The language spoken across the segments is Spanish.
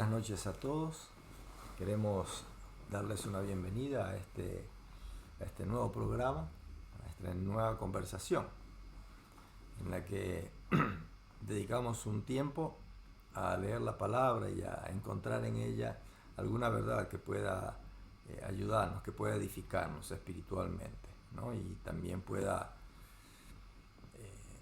Buenas noches a todos. Queremos darles una bienvenida a este nuevo programa, a esta nueva conversación, en la que dedicamos un tiempo a leer la palabra y a encontrar en ella alguna verdad que pueda ayudarnos, que pueda edificarnos espiritualmente, ¿no? Y también pueda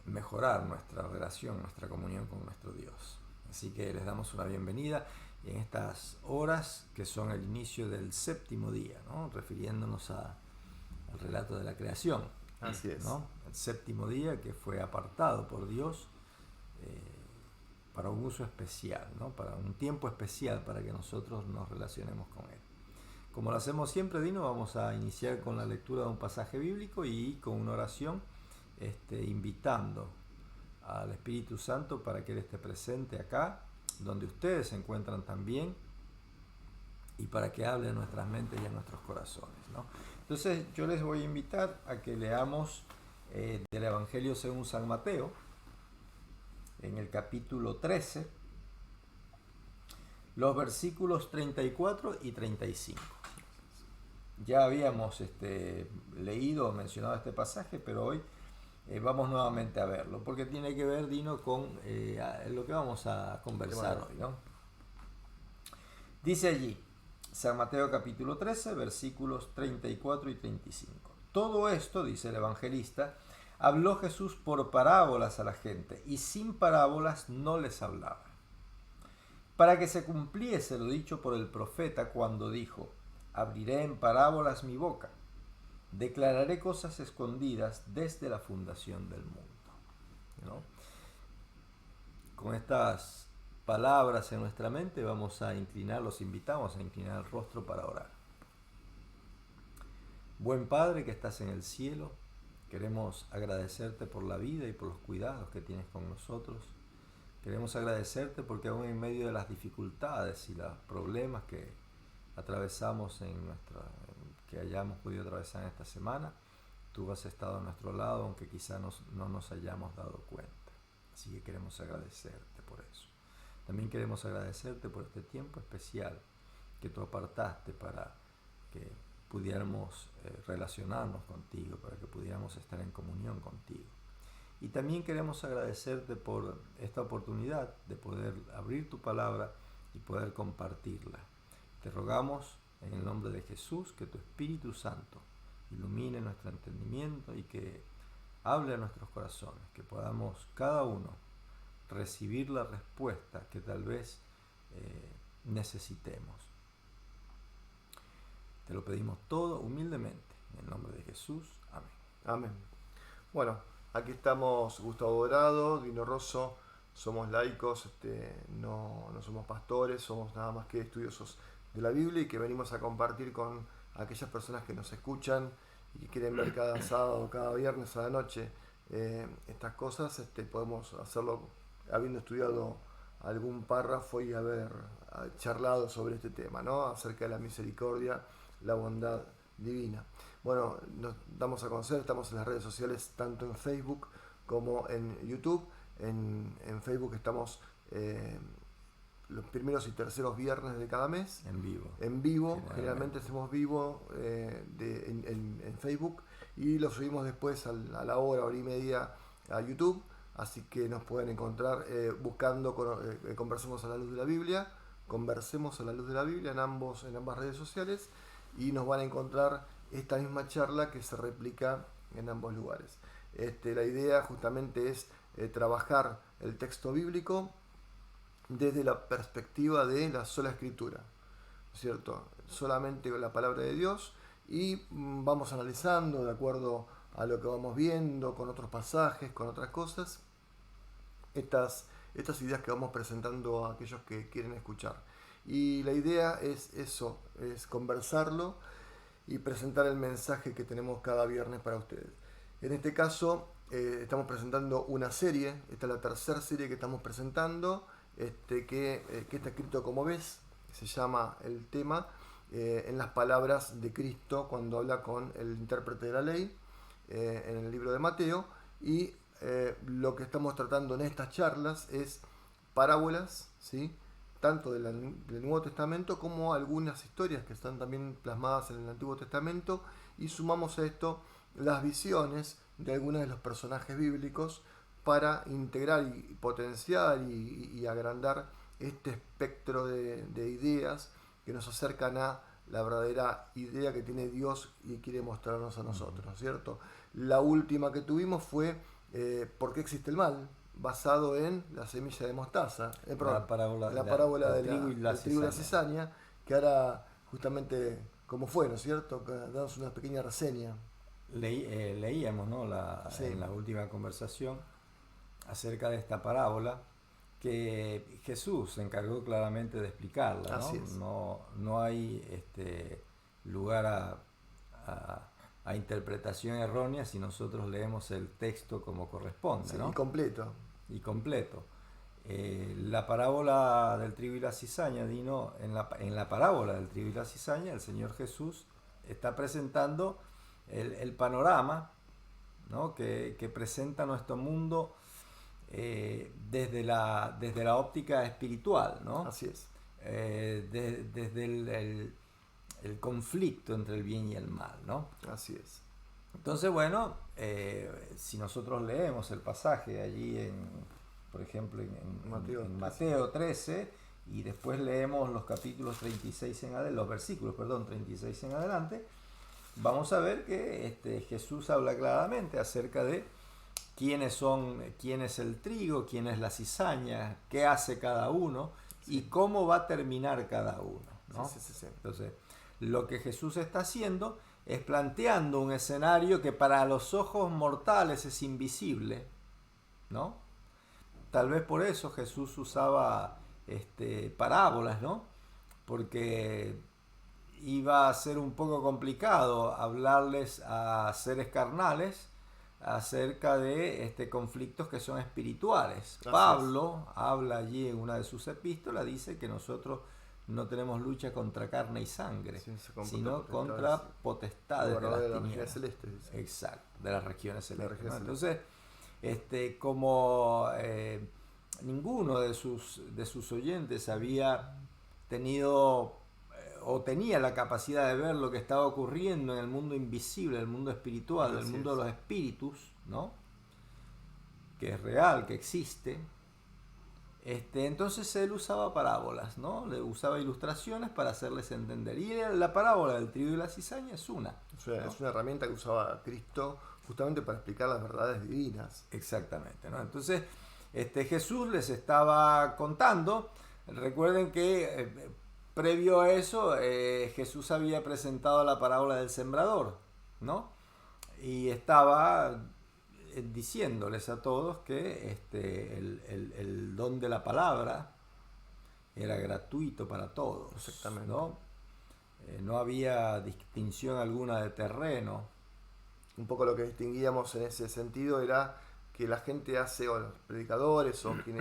mejorar nuestra relación, nuestra comunión con nuestro Dios. Así que les damos una bienvenida en estas horas que son el inicio del séptimo día, ¿no? Refiriéndonos al relato de la creación. Así es. ¿No? El séptimo día que fue apartado por Dios para un uso especial, ¿no? Para un tiempo especial para que nosotros nos relacionemos con Él. Como lo hacemos siempre, Dino, vamos a iniciar con la lectura de un pasaje bíblico y con una oración invitando al Espíritu Santo para que Él esté presente acá, donde ustedes se encuentran también, y para que hable a nuestras mentes y a nuestros corazones, ¿no? Entonces yo les voy a invitar a que leamos del Evangelio según San Mateo, en el capítulo 13, los versículos 34 y 35. Ya habíamos leído o mencionado este pasaje, pero hoy vamos nuevamente a verlo, porque tiene que ver, Dino, con lo que vamos a conversar hoy, ¿no? Dice allí, San Mateo capítulo 13, versículos 34 y 35. Todo esto, dice el evangelista, habló Jesús por parábolas a la gente, y sin parábolas no les hablaba, para que se cumpliese lo dicho por el profeta cuando dijo, abriré en parábolas mi boca, declararé cosas escondidas desde la fundación del mundo, ¿no? Con estas palabras en nuestra mente vamos a inclinar, los invitamos a inclinar el rostro para orar. Buen Padre que estás en el cielo, queremos agradecerte por la vida y por los cuidados que tienes con nosotros. Queremos agradecerte porque aún en medio de las dificultades y los problemas que atravesamos que hayamos podido atravesar en esta semana, tú has estado a nuestro lado, aunque quizá no nos hayamos dado cuenta. Así que queremos agradecerte por eso. También queremos agradecerte por este tiempo especial que tú apartaste para que pudiéramos relacionarnos contigo, para que pudiéramos estar en comunión contigo. Y también queremos agradecerte por esta oportunidad de poder abrir tu palabra y poder compartirla. Te rogamos en el nombre de Jesús que tu Espíritu Santo ilumine nuestro entendimiento y que hable a nuestros corazones, que podamos cada uno recibir la respuesta que tal vez necesitemos. Te lo pedimos todo humildemente, en el nombre de Jesús. Amén. Amén. Bueno, aquí estamos Gustavo Dorado, Dino Rosso, somos laicos, no somos pastores, somos nada más que estudiosos de la Biblia y que venimos a compartir con aquellas personas que nos escuchan y que quieren ver cada sábado, cada viernes a la noche estas cosas. Podemos hacerlo habiendo estudiado algún párrafo y haber charlado sobre este tema, ¿no? Acerca de la misericordia, la bondad divina. Bueno, nos damos a conocer, estamos en las redes sociales tanto en Facebook como en YouTube. En Facebook estamos los primeros y terceros viernes de cada mes. En vivo, generalmente hacemos vivo en Facebook y lo subimos después a la hora y media a YouTube. Así que nos pueden encontrar buscando Conversemos a la Luz de la Biblia, Conversemos a la Luz de la Biblia en ambas redes sociales y nos van a encontrar esta misma charla que se replica en ambos lugares. La idea justamente es trabajar el texto bíblico desde la perspectiva de la sola escritura, ¿cierto? Solamente la palabra de Dios y vamos analizando de acuerdo a lo que vamos viendo, con otros pasajes, con otras cosas, estas ideas que vamos presentando a aquellos que quieren escuchar. Y la idea es eso, es conversarlo y presentar el mensaje que tenemos cada viernes para ustedes. En este caso, estamos presentando una serie, esta es la tercera serie que estamos presentando, que está escrito como ves, se llama el tema, en las palabras de Cristo cuando habla con el intérprete de la ley, en el libro de Mateo, y lo que estamos tratando en estas charlas es parábolas, ¿sí? tanto del Nuevo Testamento como algunas historias que están también plasmadas en el Antiguo Testamento, y sumamos a esto las visiones de algunos de los personajes bíblicos para integrar y potenciar y agrandar este espectro de ideas que nos acercan a la verdadera idea que tiene Dios y quiere mostrarnos a nosotros, ¿cierto? La última que tuvimos fue ¿por qué existe el mal? Basado en la semilla de mostaza, la parábola, la parábola del del trigo y la cizaña, que ahora justamente cómo fue, ¿no es cierto? Damos una pequeña reseña. Leíamos, ¿no? Sí. En la última conversación acerca de esta parábola, que Jesús se encargó claramente de explicarla, ¿no? Así es. No hay lugar a interpretación errónea si nosotros leemos el texto como corresponde, Sí, ¿no? y completo. Completo. La parábola del trigo y la cizaña, Dino, en la parábola del trigo y la cizaña, el Señor Jesús está presentando el panorama, ¿no? que presenta nuestro mundo desde la óptica espiritual, ¿no? Así es. Desde el conflicto entre el bien y el mal, ¿no? Así es. Entonces, bueno, si nosotros leemos el pasaje allí, por ejemplo, en Mateo 13, y después leemos los capítulos 36 en adelante, los versículos, 36 en adelante, vamos a ver que Jesús habla claramente acerca de quién es el trigo, quién es la cizaña, qué hace cada uno, sí, y cómo va a terminar cada uno, ¿no? Sí. Entonces, lo que Jesús está haciendo es planteando un escenario que para los ojos mortales es invisible, ¿no? Tal vez por eso Jesús usaba parábolas, ¿no? Porque iba a ser un poco complicado hablarles a seres carnales acerca de conflictos que son espirituales. Así Pablo habla allí en una de sus epístolas, dice que nosotros no tenemos lucha contra carne y sangre, sino contra potestades de las tinieblas celestes. Exacto, de las regiones celestes, ¿no? Entonces, como ninguno de sus oyentes había tenido o tenía la capacidad de ver lo que estaba ocurriendo en el mundo invisible, el mundo espiritual, el mundo de los espíritus, ¿no? Que es real, que existe. Entonces él usaba parábolas, ¿no? Le usaba ilustraciones para hacerles entender. Y la parábola del trigo y la cizaña es una. Es una herramienta que usaba Cristo justamente para explicar las verdades divinas. Exactamente, ¿no? Entonces, Jesús les estaba contando. Recuerden que previo a eso, Jesús había presentado la parábola del sembrador, ¿no? Y estaba diciéndoles a todos que el don de la palabra era gratuito para todos. Exactamente. ¿No? No había distinción alguna de terreno. Un poco lo que distinguíamos en ese sentido era que la gente hace, o los predicadores, o quien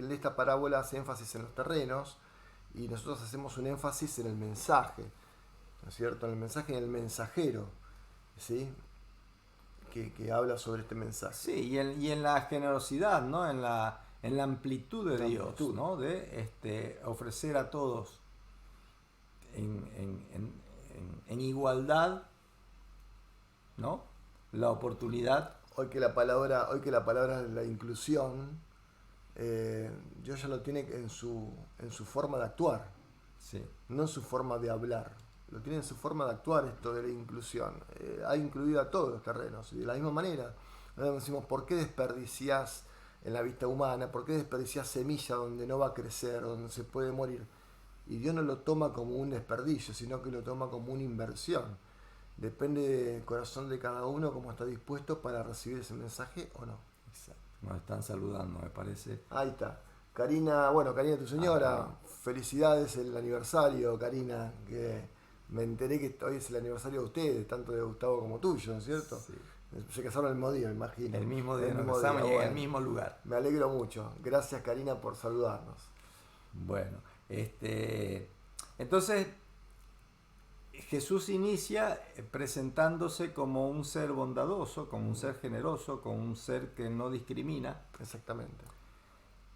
lee esta parábola hace énfasis en los terrenos, y nosotros hacemos un énfasis en el mensaje, ¿no es cierto? En el mensaje, en el mensajero, ¿sí? Que habla sobre este mensaje. Sí, y en la generosidad, ¿no? En la amplitud de Dios, ¿no? De ofrecer a todos en igualdad, ¿no? La oportunidad. Hoy que la palabra es la inclusión, Dios ya lo tiene en su forma de actuar, sí, no en su forma de hablar. Lo tiene en su forma de actuar esto de la inclusión. Ha incluido a todos los terrenos. Y de la misma manera, decimos, ¿por qué desperdiciás en la vista humana? ¿Por qué desperdiciás semilla donde no va a crecer, donde se puede morir? Y Dios no lo toma como un desperdicio, sino que lo toma como una inversión. Depende del corazón de cada uno, cómo está dispuesto para recibir ese mensaje o no. Exacto. Nos están saludando, me parece. Ahí está. Karina, tu señora, felicidades el aniversario, Karina, que me enteré que hoy es el aniversario de ustedes, tanto de Gustavo como tuyo, ¿no es cierto? Sí. Se casaron el mismo día, me imagino. El mismo día, nos casamos y en el mismo lugar. Me alegro mucho. Gracias, Karina, por saludarnos. Bueno, entonces Jesús inicia presentándose como un ser bondadoso, como un ser generoso, como un ser que no discrimina. Exactamente.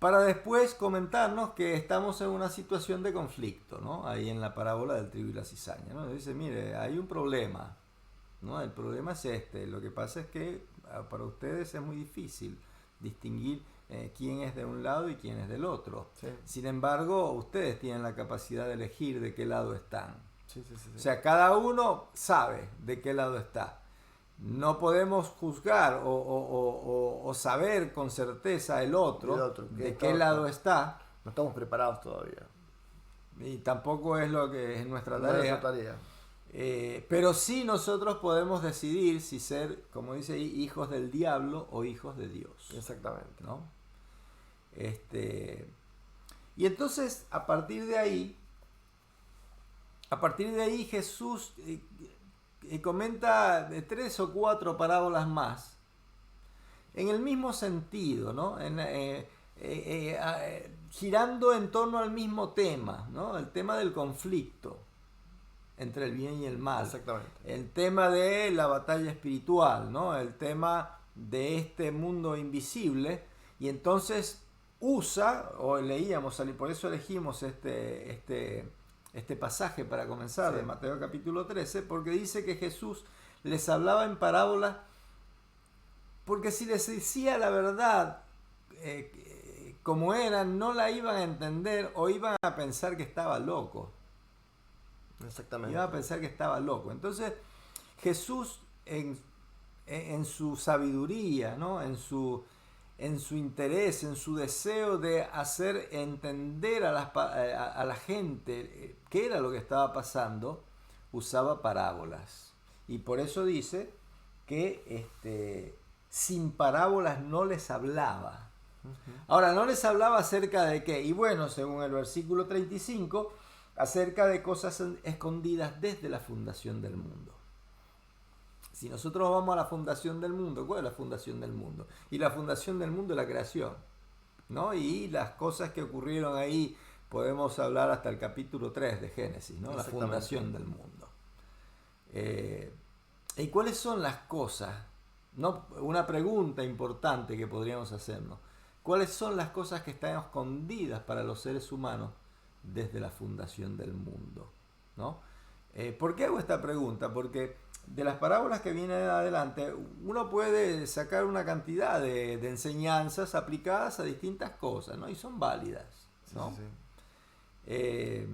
para después comentarnos que estamos en una situación de conflicto, ¿no? Ahí en la parábola del trigo y la cizaña, ¿no? Dice, mire, hay un problema, ¿no? El problema es este. Lo que pasa es que para ustedes es muy difícil distinguir quién es de un lado y quién es del otro. Sí. Sin embargo, ustedes tienen la capacidad de elegir de qué lado están. Sí, sí, sí, sí. O sea, cada uno sabe de qué lado está. No podemos juzgar o saber con certeza el otro de qué lado está. No estamos preparados todavía. Y tampoco es lo que es nuestra No es tarea. nuestra tarea. Pero sí nosotros podemos decidir si ser, como dice ahí, hijos del diablo o hijos de Dios. Exactamente. ¿No? Y entonces, a partir de ahí Jesús comenta 3 o 4 parábolas más en el mismo sentido, ¿no? Girando en torno al mismo tema, ¿no? El tema del conflicto entre el bien y el mal. Exactamente. El tema de la batalla espiritual, ¿no? El tema de este mundo invisible. Y entonces usa, o leíamos, por eso elegimos este pasaje para comenzar, sí, de Mateo capítulo 13, porque dice que Jesús les hablaba en parábolas, porque si les decía la verdad como era, no la iban a entender o iban a pensar que estaba loco. Exactamente. Iban a pensar que estaba loco. Entonces Jesús en su sabiduría, ¿no? en su interés, en su deseo de hacer entender a la gente qué era lo que estaba pasando, usaba parábolas. Y por eso dice que sin parábolas no les hablaba. Ahora, no les hablaba acerca de qué. Y bueno, según el versículo 35, acerca de cosas escondidas desde la fundación del mundo. Si nosotros vamos a la fundación del mundo, ¿cuál es la fundación del mundo? Y la fundación del mundo es la creación, ¿no? Y las cosas que ocurrieron ahí, podemos hablar hasta el capítulo 3 de Génesis, ¿no? La fundación del mundo. ¿Y cuáles son las cosas? ¿No? Una pregunta importante que podríamos hacernos. ¿Cuáles son las cosas que están escondidas para los seres humanos desde la fundación del mundo? ¿No? ¿Por qué hago esta pregunta? Porque de las parábolas que vienen adelante, uno puede sacar una cantidad de enseñanzas aplicadas a distintas cosas, ¿no? Y son válidas, ¿no? Sí, sí.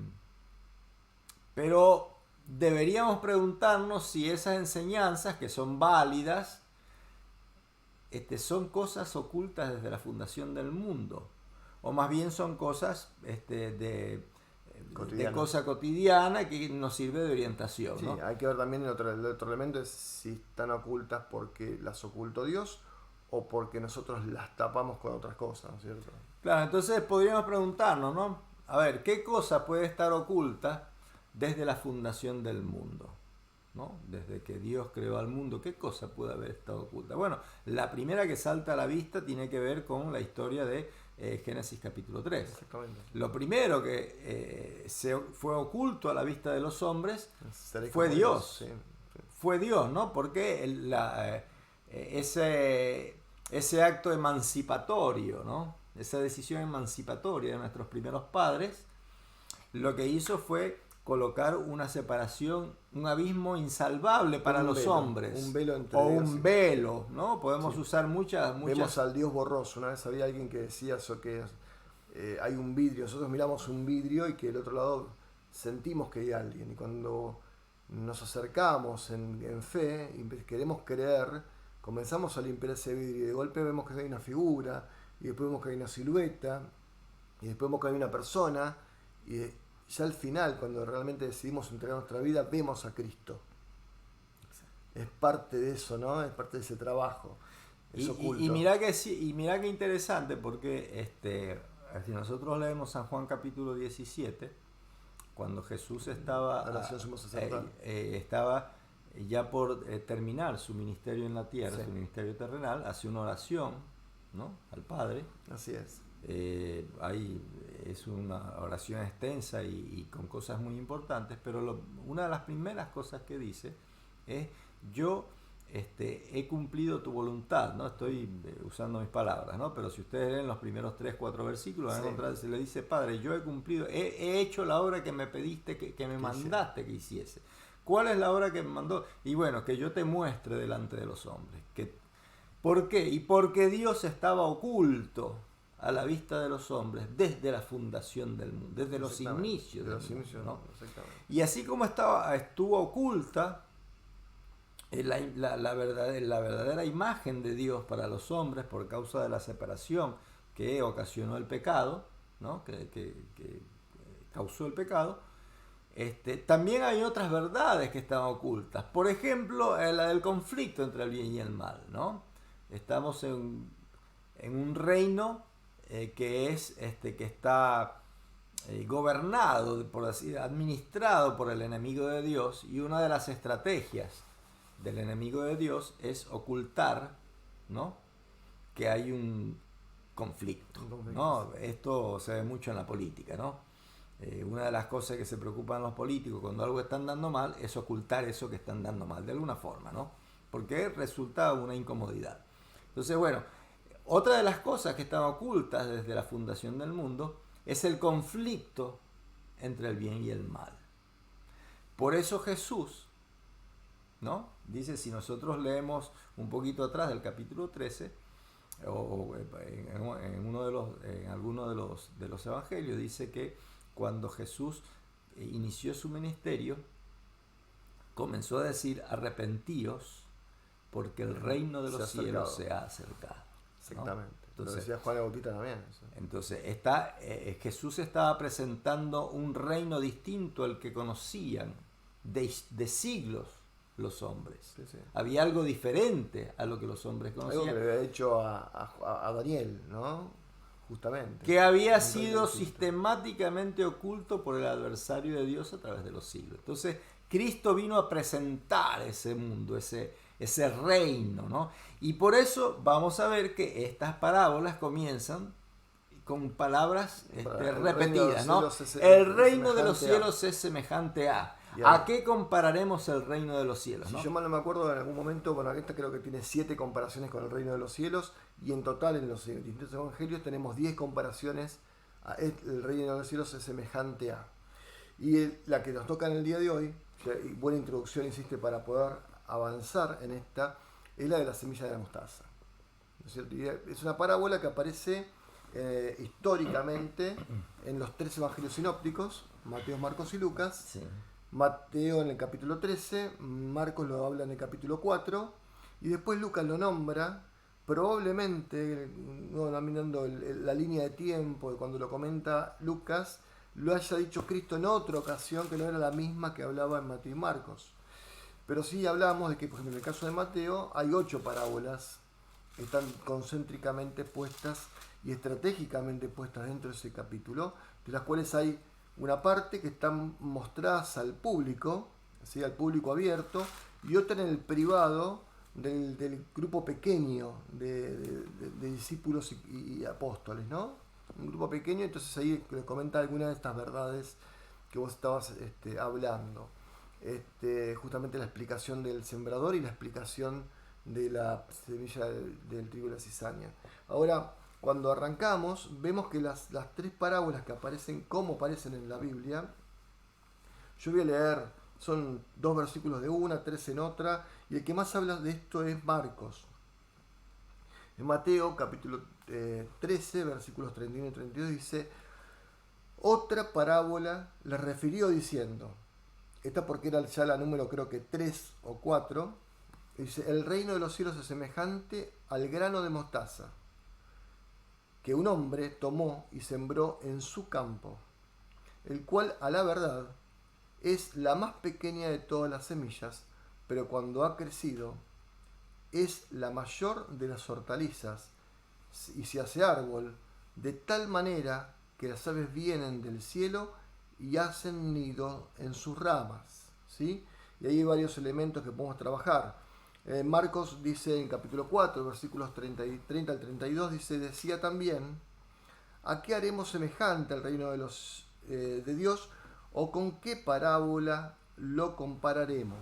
Pero deberíamos preguntarnos si esas enseñanzas, que son válidas, son cosas ocultas desde la fundación del mundo, o más bien son cosas de cosa cotidiana que nos sirve de orientación. Sí, ¿no? hay que ver también el otro elemento es si están ocultas porque las ocultó Dios o porque nosotros las tapamos con otras cosas, ¿no es cierto? Claro, entonces podríamos preguntarnos, ¿no? A ver, ¿qué cosa puede estar oculta desde la fundación del mundo? ¿No? Desde que Dios creó al mundo, ¿qué cosa puede haber estado oculta? Bueno, la primera que salta a la vista tiene que ver con la historia de Génesis capítulo 3. Exactamente. Lo primero que fue oculto a la vista de los hombres fue como Dios. Sí, sí. Fue Dios, ¿no? Porque ese acto emancipatorio, ¿no? Esa decisión emancipatoria de nuestros primeros padres, lo que hizo fue colocar una separación, un abismo insalvable para los hombres. Un velo entre o Dios un velo, ¿no? Podemos usar muchas... Vemos al Dios borroso. Una vez había alguien que decía eso, que hay un vidrio. Nosotros miramos un vidrio y que del otro lado sentimos que hay alguien. Y cuando nos acercamos en fe y queremos creer, comenzamos a limpiar ese vidrio. Y de golpe vemos que hay una figura, y después vemos que hay una silueta, y después vemos que hay una persona, y ya al final, cuando realmente decidimos entregar nuestra vida, vemos a Cristo. Es parte de eso, ¿no? Es parte de ese trabajo. Es oculto. Y mirá que interesante, porque si nosotros leemos San Juan capítulo 17, cuando Jesús estaba ya por terminar su ministerio en la tierra, sí, su ministerio terrenal, hace una oración, ¿no? Al Padre. Así es. Es una oración extensa y con cosas muy importantes, pero una de las primeras cosas que dice es: yo he cumplido tu voluntad, ¿no? Estoy usando mis palabras, ¿no? Pero si ustedes leen los primeros 3-4 versículos, van a encontrar, se le dice, Padre, yo he cumplido, he hecho la obra que me pediste, que me mandaste que hiciese. ¿Cuál es la obra que me mandó? Y bueno, que yo te muestre delante de los hombres. ¿Por qué? Y porque Dios estaba oculto a la vista de los hombres desde la fundación del mundo, desde los inicios del mundo, ¿no? Y así como estuvo oculta la verdadera imagen de Dios para los hombres por causa de la separación que ocasionó el pecado, ¿no? que causó el pecado, también hay otras verdades que están ocultas. Por ejemplo, la del conflicto entre el bien y el mal, ¿no? Estamos en un reino que está gobernado, por así, administrado por el enemigo de Dios, y una de las estrategias del enemigo de Dios es ocultar, ¿no?, que hay un conflicto, ¿no? Esto se ve mucho en la política, ¿no? Una de las cosas que se preocupan los políticos cuando algo está andando mal es ocultar eso que está andando mal, de alguna forma, ¿no? Porque resulta una incomodidad. Entonces, bueno, otra de las cosas que están ocultas desde la fundación del mundo es el conflicto entre el bien y el mal. Por eso Jesús, ¿no?, dice, si nosotros leemos un poquito atrás del capítulo 13, o en alguno de los evangelios, dice que cuando Jesús inició su ministerio, comenzó a decir, arrepentíos, porque el reino de los cielos se ha acercado. Exactamente. ¿No? Entonces, lo decía Juan el Bautista también. Eso. Entonces, Jesús estaba presentando un reino distinto al que conocían de siglos los hombres. Sí, sí. Había algo diferente a lo que los hombres conocían. Algo que le había hecho a Daniel, ¿no? Justamente. Que había sido sistemáticamente oculto por el adversario de Dios a través de los siglos. Entonces, Cristo vino a presentar ese mundo, ese reino, ¿no? Y por eso vamos a ver que estas parábolas comienzan con palabras repetidas, ¿no? El reino de los cielos es semejante a. ¿A qué compararemos el reino de los cielos? ¿No? Si yo mal no me acuerdo, en algún momento, bueno, esta creo que tiene 7 comparaciones con el reino de los cielos, y en total en los distintos evangelios tenemos 10 comparaciones a el reino de los cielos es semejante a. Y la que nos toca en el día de hoy, buena introducción hiciste para poder avanzar en esta, es la de la semilla de la mostaza. ¿No es cierto? Y es una parábola que aparece históricamente en los 3 evangelios sinópticos, Mateo, Marcos y Lucas. Sí. Mateo en el capítulo 13, Marcos lo habla en el capítulo 4, y después Lucas lo nombra, probablemente, no mirando la línea de tiempo de cuando lo comenta Lucas, lo haya dicho Cristo en otra ocasión que no era la misma que hablaba en Mateo y Marcos. Pero sí hablamos de que, por ejemplo, en el caso de Mateo hay 8 parábolas que están concéntricamente puestas y estratégicamente puestas dentro de ese capítulo, de las cuales hay una parte que están mostradas al público, ¿sí?, al público abierto, y otra en el privado del grupo pequeño de discípulos y apóstoles, ¿no? Un grupo pequeño, entonces ahí les comenta algunas de estas verdades que vos estabas hablando. Justamente la explicación del sembrador y la explicación de la semilla del trigo y la cizaña. Ahora, cuando arrancamos, vemos que las 3 parábolas que aparecen, como aparecen en la Biblia, yo voy a leer, son 2 versículos de una, 3 en otra, y el que más habla de esto es Marcos. En Mateo, capítulo 13, versículos 31 y 32, dice, otra parábola les refirió diciendo, esta porque era ya la número creo que 3 o 4, dice, el reino de los cielos es semejante al grano de mostaza, que un hombre tomó y sembró en su campo, el cual a la verdad es la más pequeña de todas las semillas, pero cuando ha crecido es la mayor de las hortalizas y se hace árbol, de tal manera que las aves vienen del cielo y hacen nido en sus ramas, ¿sí? Y ahí hay varios elementos que podemos trabajar. Marcos dice en capítulo 4, versículos 30 al 32, dice, decía también, ¿a qué haremos semejante al reino de Dios? ¿O con qué parábola lo compararemos?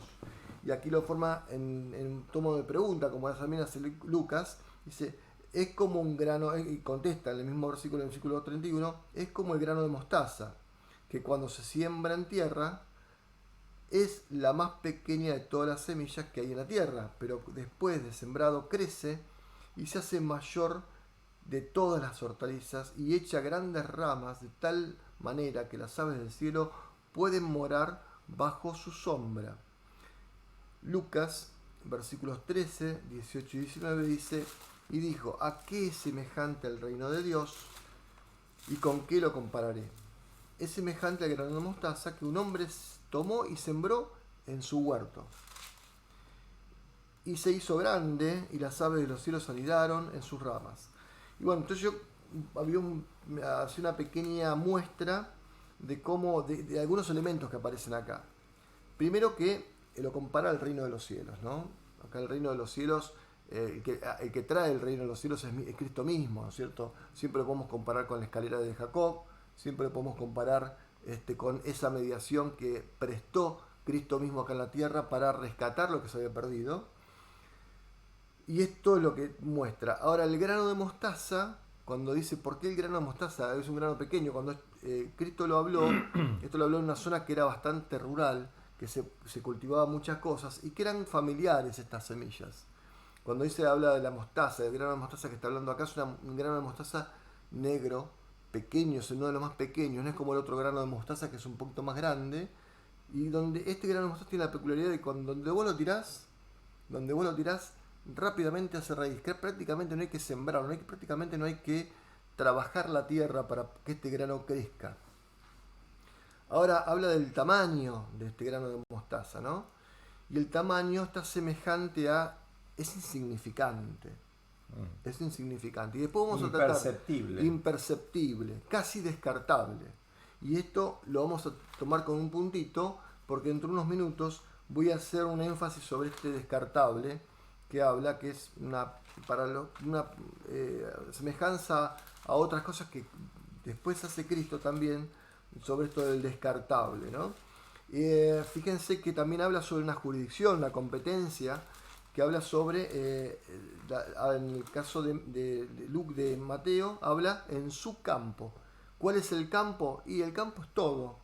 Y y aquí lo forma en tomo de pregunta, como también hace Lucas, dice, es como un grano, y contesta en el mismo versículo, en el versículo 31, es como el grano de mostaza, que cuando se siembra en tierra, es la más pequeña de todas las semillas que hay en la tierra, pero después de sembrado crece y se hace mayor de todas las hortalizas y echa grandes ramas de tal manera que las aves del cielo pueden morar bajo su sombra. Lucas, versículos 13, 18 y 19 dice, y dijo, ¿a qué es semejante el reino de Dios y con qué lo compararé? Es semejante al grano de mostaza que un hombre tomó y sembró en su huerto. Y se hizo grande y las aves de los cielos anidaron en sus ramas. Y bueno, entonces yo hacía una pequeña muestra de cómo, de algunos elementos que aparecen acá. Primero que lo compara al reino de los cielos, ¿no? Acá el reino de los cielos, el que trae el reino de los cielos es Cristo mismo, ¿no es cierto? Siempre lo podemos comparar con la escalera de Jacob, siempre lo podemos comparar con esa mediación que prestó Cristo mismo acá en la tierra para rescatar lo que se había perdido. Y esto es lo que muestra. Ahora, el grano de mostaza, cuando dice, ¿por qué el grano de mostaza es un grano pequeño? Cuando Cristo lo habló, esto lo habló en una zona que era bastante rural, que se cultivaba muchas cosas y que eran familiares estas semillas. Cuando habla de la mostaza, del grano de mostaza que está hablando acá, es un grano de mostaza negro, pequeño, es uno de los más pequeños, no es como el otro grano de mostaza que es un poquito más grande, y donde este grano de mostaza tiene la peculiaridad de que donde vos lo tirás, rápidamente hace raíz, que prácticamente no hay que sembrar, prácticamente no hay que trabajar la tierra para que este grano crezca. Ahora habla del tamaño de este grano de mostaza, ¿no? Y el tamaño está semejante a... es insignificante. Es insignificante. Y después vamos a tratar... Imperceptible, casi descartable. Y esto lo vamos a tomar con un puntito, porque dentro de unos minutos voy a hacer un énfasis sobre este descartable, que habla que es una semejanza a otras cosas que después hace Cristo también, sobre esto del descartable, ¿no? Fíjense que también habla sobre una jurisdicción, una competencia, que habla sobre, en el caso de Mateo, habla en su campo. ¿Cuál es el campo? Y el campo es todo,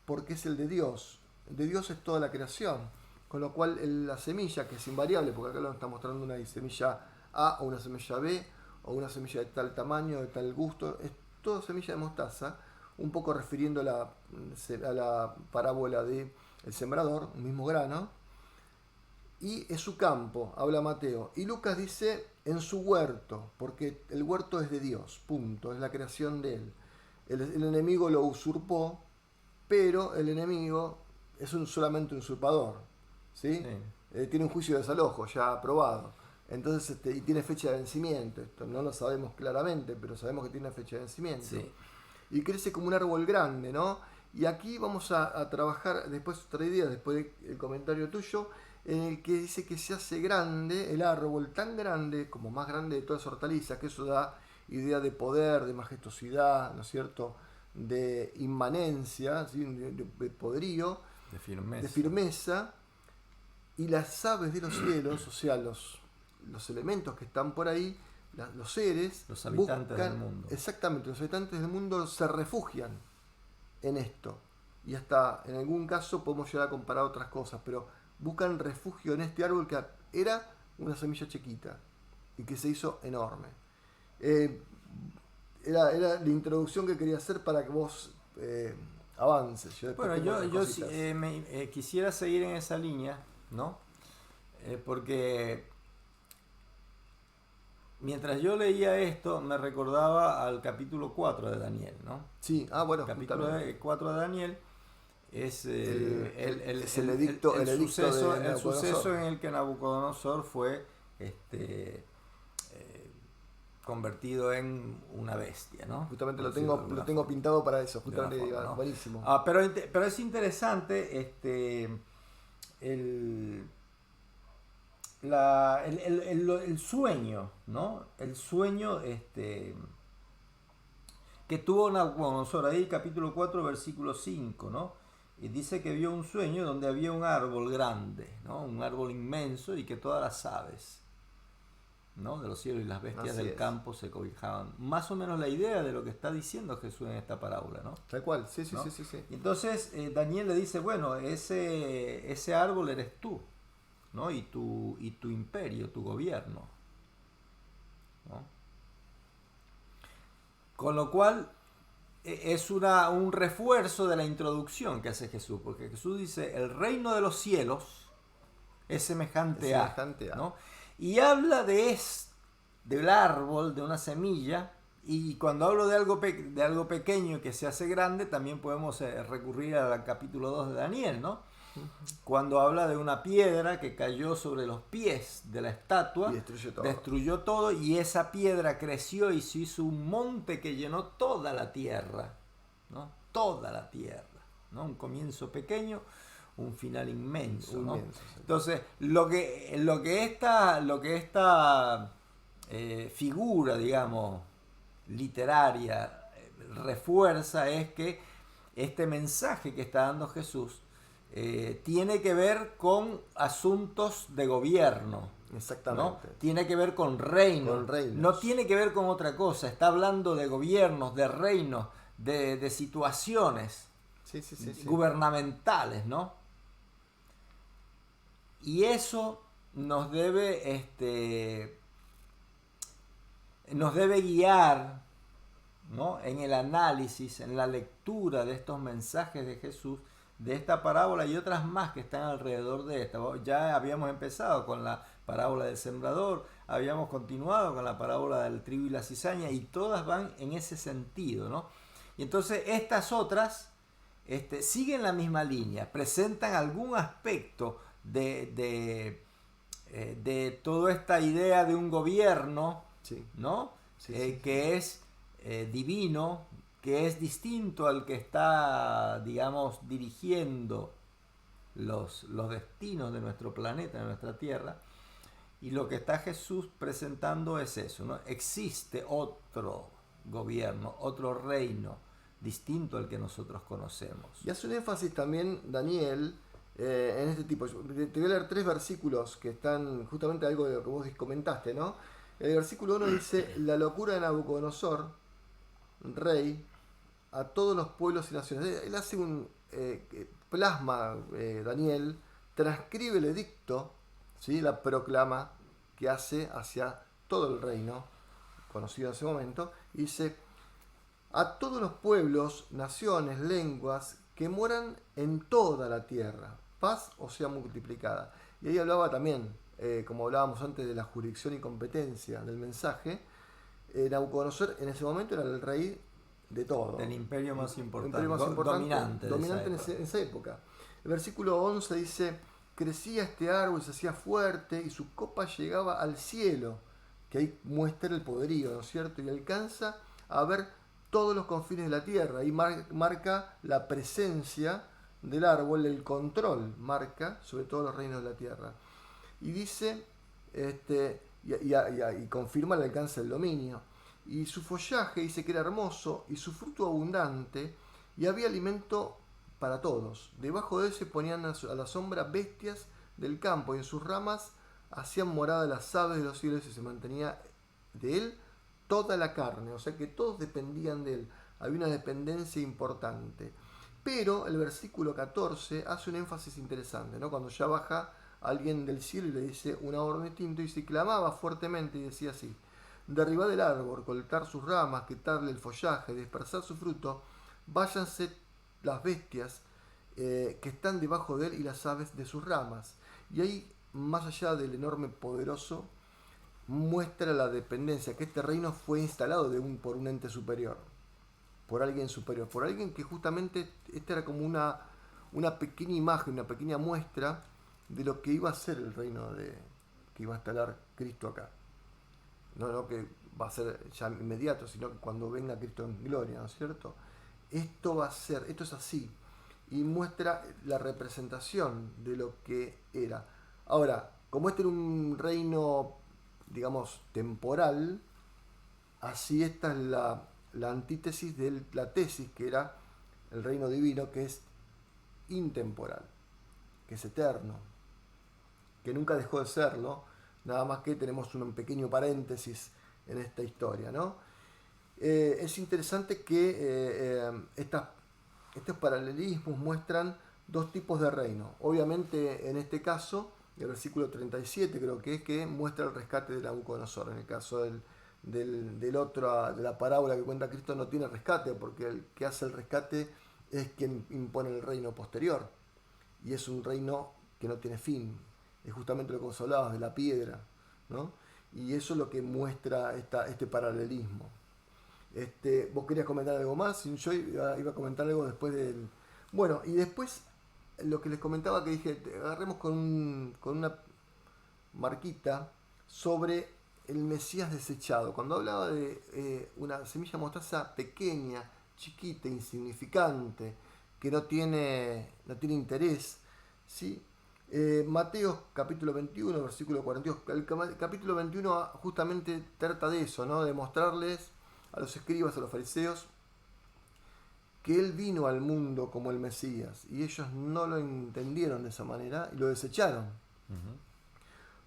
porque es el de Dios. El de Dios es toda la creación, con lo cual la semilla, que es invariable, porque acá nos está mostrando una semilla A o una semilla B, o una semilla de tal tamaño, de tal gusto, es toda semilla de mostaza, un poco refiriendo a la parábola del sembrador, un mismo grano, y es su campo, habla Mateo. Y Lucas dice en su huerto, porque el huerto es de Dios, punto, es la creación de él. El enemigo lo usurpó, pero el enemigo es solamente un usurpador, ¿sí? Tiene un juicio de desalojo ya aprobado. Entonces, y tiene fecha de vencimiento. Esto no lo sabemos claramente, pero sabemos que tiene una fecha de vencimiento. Sí. Y crece como un árbol grande, ¿no? Y aquí vamos a trabajar después otra idea, después del comentario tuyo, en el que dice que se hace grande el árbol, tan grande como más grande de todas las hortalizas, que eso da idea de poder, de majestuosidad, ¿no es cierto?, de inmanencia, ¿sí?, de poderío, de firmeza, y las aves de los cielos, o sea, los elementos que están por ahí, los seres, los habitantes del mundo. Exactamente, los habitantes del mundo se refugian en esto. Y hasta en algún caso podemos llegar a comparar otras cosas, pero buscan refugio en este árbol que era una semilla chiquita y que se hizo enorme. Era la introducción que quería hacer para que vos avances. Yo quisiera seguir en esa línea, ¿no? Porque mientras yo leía esto, me recordaba al capítulo 4 de Daniel, ¿no? Sí, bueno. Capítulo 4 de Daniel es el suceso en el que Nabucodonosor fue convertido en una bestia, ¿no? Justamente lo tengo pintado para eso, justamente, forma, ¿no? Buenísimo. Pero es interesante el sueño, ¿no? El sueño que tuvo Nabucodonosor, ahí capítulo 4, versículo 5, ¿no? y dice que vio un sueño donde había un árbol grande, ¿no? Un árbol inmenso y que todas las aves, ¿no? De los cielos y las bestias Así del es. campo se cobijaban. Más o menos la idea de lo que está diciendo Jesús en esta parábola, ¿no? Tal cual, sí, sí, ¿No? sí, sí, sí. Entonces Daniel le dice, bueno, ese árbol eres tú, ¿no? Y tu imperio, tu gobierno, ¿no? Con lo cual es un refuerzo de la introducción que hace Jesús, porque Jesús dice, el reino de los cielos es Es semejante a, semejante a. ¿no? Y habla del árbol, de una semilla, y cuando hablo de algo pequeño que se hace grande, también podemos recurrir al capítulo 2 de Daniel, ¿no? Cuando habla de una piedra que cayó sobre los pies de la estatua, Y destruye todo. destruyó todo, y esa piedra creció y se hizo un monte que llenó toda la tierra, ¿no? Toda la tierra, ¿no? Un comienzo pequeño, un final inmenso, ¿no? Inmenso, sí. Entonces, lo que esta figura, digamos, literaria refuerza es que este mensaje que está dando Jesús tiene que ver con asuntos de gobierno, ¿no? Exactamente. Tiene que ver con reinos, Con reinos. no tiene que ver con otra cosa, está hablando de gobiernos, de reinos, de situaciones Sí, sí, sí, sí. gubernamentales, ¿no? Y eso nos debe guiar, ¿no? En el análisis, en la lectura de estos mensajes de Jesús, de esta parábola y otras más que están alrededor de esta. Ya habíamos empezado con la parábola del sembrador, habíamos continuado con la parábola del trigo y la cizaña, y todas van en ese sentido, ¿no? Y entonces estas otras siguen la misma línea, presentan algún aspecto de toda esta idea de un gobierno, Sí. ¿no? Sí, sí, Que es divino, que es distinto al que está, digamos, dirigiendo los destinos de nuestro planeta, de nuestra Tierra. Y lo que está Jesús presentando es eso, ¿no? Existe otro gobierno, otro reino distinto al que nosotros conocemos. Y hace un énfasis también, Daniel, en este tipo. Te voy a leer 3 versículos que están justamente algo de lo que vos comentaste, ¿no? El versículo 1 dice, la locura de Nabucodonosor, rey, a todos los pueblos y naciones. Él hace un plasma, Daniel, transcribe el edicto, ¿sí? La proclama que hace hacia todo el reino, conocido en ese momento, y dice, a todos los pueblos, naciones, lenguas que moran en toda la tierra, paz o sea multiplicada. Y ahí hablaba también, como hablábamos antes de la jurisdicción y competencia del mensaje, Nabucodonosor en ese momento era el rey de todo. Del imperio más importante, El imperio más importante, dominante en esa época. El versículo 11 dice, crecía este árbol, se hacía fuerte y su copa llegaba al cielo, que ahí muestra el poderío, ¿no es cierto? Y alcanza a ver todos los confines de la tierra. Ahí marca la presencia del árbol, el control marca sobre todos los reinos de la tierra. Y dice, y confirma el alcance del dominio. Y su follaje dice que era hermoso y su fruto abundante y había alimento para todos. Debajo de él se ponían a la sombra bestias del campo y en sus ramas hacían morada las aves de los cielos y se mantenía de él toda la carne. O sea que todos dependían de él. Había una dependencia importante. Pero el versículo 14 hace un énfasis interesante, ¿no? Cuando ya baja alguien del cielo y le dice una orden distinta y se clamaba fuertemente y decía así, derribad el árbol, cortar sus ramas, quitarle el follaje, dispersar su fruto, váyanse las bestias que están debajo de él y las aves de sus ramas. Y ahí, más allá del enorme poderoso, muestra la dependencia, que este reino fue instalado por un ente superior, por alguien superior, por alguien que justamente, esta era como una pequeña imagen, una pequeña muestra de lo que iba a ser el reino que iba a instalar Cristo acá. No que va a ser ya inmediato, sino que cuando venga Cristo en gloria, ¿no es cierto? Esto va a ser, esto es así. Y muestra la representación de lo que era. Ahora, como este era un reino, digamos, temporal, así esta es la antítesis de la tesis que era el reino divino, que es intemporal, que es eterno, que nunca dejó de serlo, nada más que tenemos un pequeño paréntesis en esta historia, ¿no? Es interesante que estos paralelismos muestran dos tipos de reino. Obviamente, en este caso, el versículo 37 creo que es que muestra el rescate de Nabucodonosor. En el caso del otro, de la parábola que cuenta Cristo, no tiene rescate, porque el que hace el rescate es quien impone el reino posterior. Y es un reino que no tiene fin. Es justamente lo que vos hablabas, de la piedra, ¿no? Y eso es lo que muestra este paralelismo. ¿Vos querías comentar algo más? Yo iba a comentar algo después del... Bueno, y después lo que les comentaba que dije, agarremos con una marquita sobre el Mesías desechado. Cuando hablaba de una semilla de mostaza pequeña, chiquita, insignificante, que no tiene interés, ¿sí? Mateo capítulo 21, versículo 42. El capítulo 21 justamente trata de eso, ¿no? De mostrarles a los escribas, a los fariseos, que él vino al mundo como el Mesías, y ellos no lo entendieron de esa manera y lo desecharon.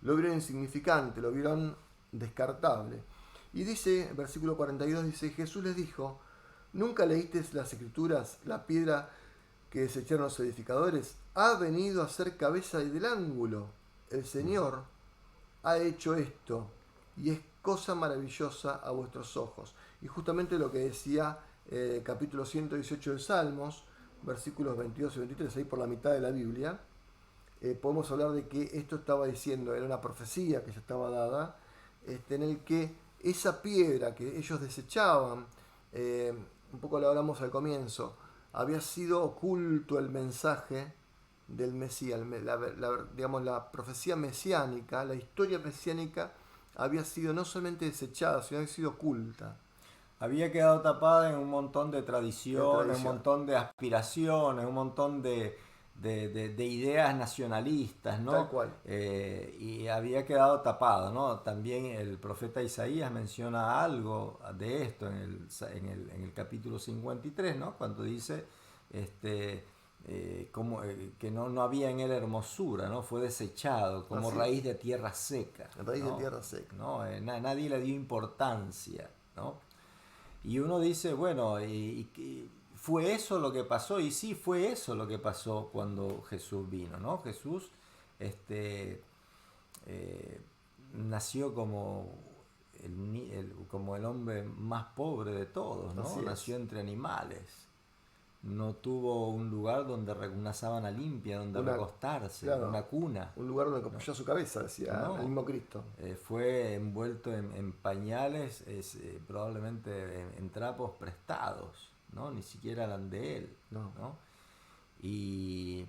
Lo vieron insignificante, lo vieron descartable. Y dice, versículo 42, dice, Jesús les dijo, ¿nunca leísteis las Escrituras? La piedra que desecharon los edificadores ha venido a ser cabeza del ángulo. El Señor ha hecho esto, y es cosa maravillosa a vuestros ojos. Y justamente lo que decía capítulo 118 de Salmos, versículos 22 y 23, ahí por la mitad de la Biblia, podemos hablar de que esto estaba diciendo, era una profecía que ya estaba dada, en el que esa piedra que ellos desechaban, un poco lo hablamos al comienzo, había sido oculto el mensaje del Mesías, digamos, la profecía mesiánica, la historia mesiánica había sido no solamente desechada, sino había sido oculta. Había quedado tapada en un montón de tradiciones, un montón de aspiraciones, un montón de ideas nacionalistas, ¿no? Tal cual. Y había quedado tapado, ¿no? También el profeta Isaías menciona algo de esto en el capítulo 53, ¿no? Cuando dice que no había en él hermosura, ¿no? Fue desechado como raíz de tierra seca. Raíz ¿no? de tierra seca. ¿No? Nadie le dio importancia, ¿no? Y uno dice, bueno, ¿y fue eso lo que pasó? Y sí, fue eso lo que pasó cuando Jesús vino, ¿no? Jesús nació como el hombre más pobre de todos, ¿no? Nació entre animales. No tuvo un lugar una sábana limpia donde recostarse, claro, una cuna. Un lugar donde apoyó su cabeza, decía el mismo Cristo. Fue envuelto en pañales, probablemente en trapos prestados, ¿no? Ni siquiera eran de él, ¿no? Y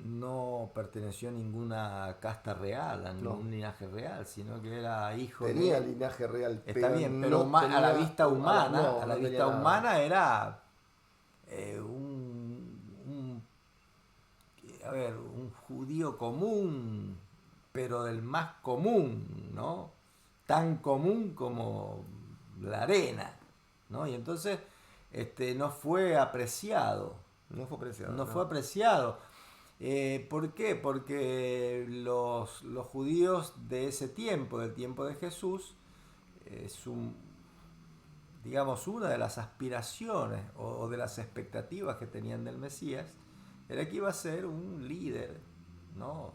no perteneció a ninguna casta real, a ningún linaje real, sino que era hijo tenía linaje real, está bien, pero a la vista humana era un judío común, pero del más común, ¿no? Tan común como la arena, ¿no? Y entonces no fue apreciado. No fue apreciado. ¿Por qué? Porque los judíos de ese tiempo, del tiempo de Jesús, digamos, una de las aspiraciones o de las expectativas que tenían del Mesías era que iba a ser un líder, no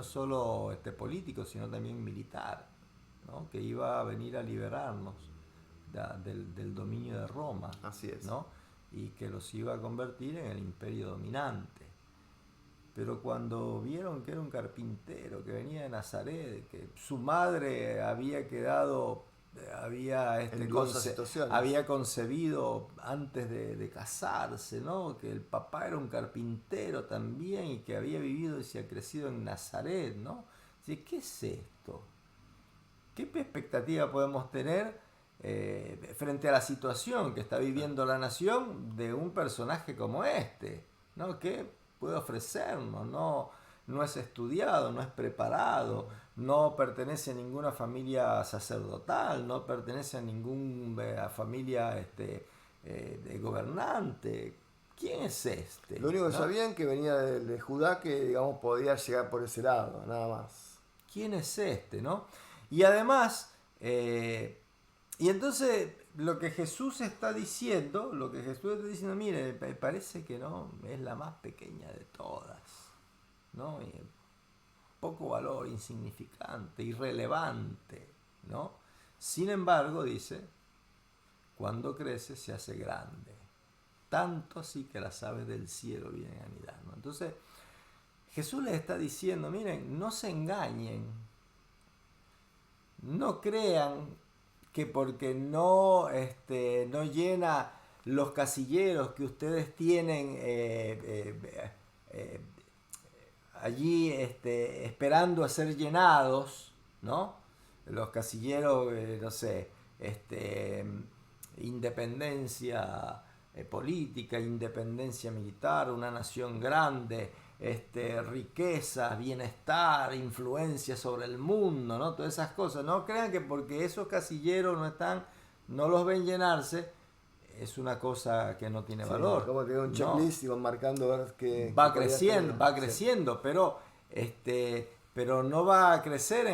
solo político, sino también militar, ¿no? Que iba a venir a liberarnos del dominio de Roma. Así es. ¿no? Y que los iba a convertir en el imperio dominante. Pero cuando vieron que era un carpintero, que venía de Nazaret, que su madre había quedado... había concebido antes de casarse, ¿no? Que el papá era un carpintero también y que había vivido y se ha crecido en Nazaret, ¿no? Así, ¿qué es esto? ¿Qué expectativa podemos tener frente a la situación que está viviendo la nación de un personaje como este, ¿no? ¿Qué puede ofrecernos? No es estudiado, no es preparado, no pertenece a ninguna familia sacerdotal, no pertenece a ninguna familia de gobernante. ¿quién es este? Lo único que ¿No? sabían que venía de Judá, que digamos podía llegar por ese lado, nada más. ¿Quién es este? ¿No? Y además, y entonces lo que Jesús está diciendo, mire, me parece que no, es la más pequeña de todas, ¿no? Y poco valor, insignificante, irrelevante, ¿no? Sin embargo, dice, cuando crece se hace grande, tanto así que las aves del cielo vienen a anidar, ¿no? Entonces, Jesús les está diciendo, miren, no se engañen, no crean que porque no llena los casilleros que ustedes tienen allí esperando a ser llenados, ¿no? Los casilleros, no sé, independencia política, independencia militar, una nación grande, riqueza, bienestar, influencia sobre el mundo, ¿no? Todas esas cosas. No crean que porque esos casilleros no los ven llenarse, es una cosa que no tiene valor. Como tiene un checklist y van marcando a ver qué va creciendo, pero no va a crecer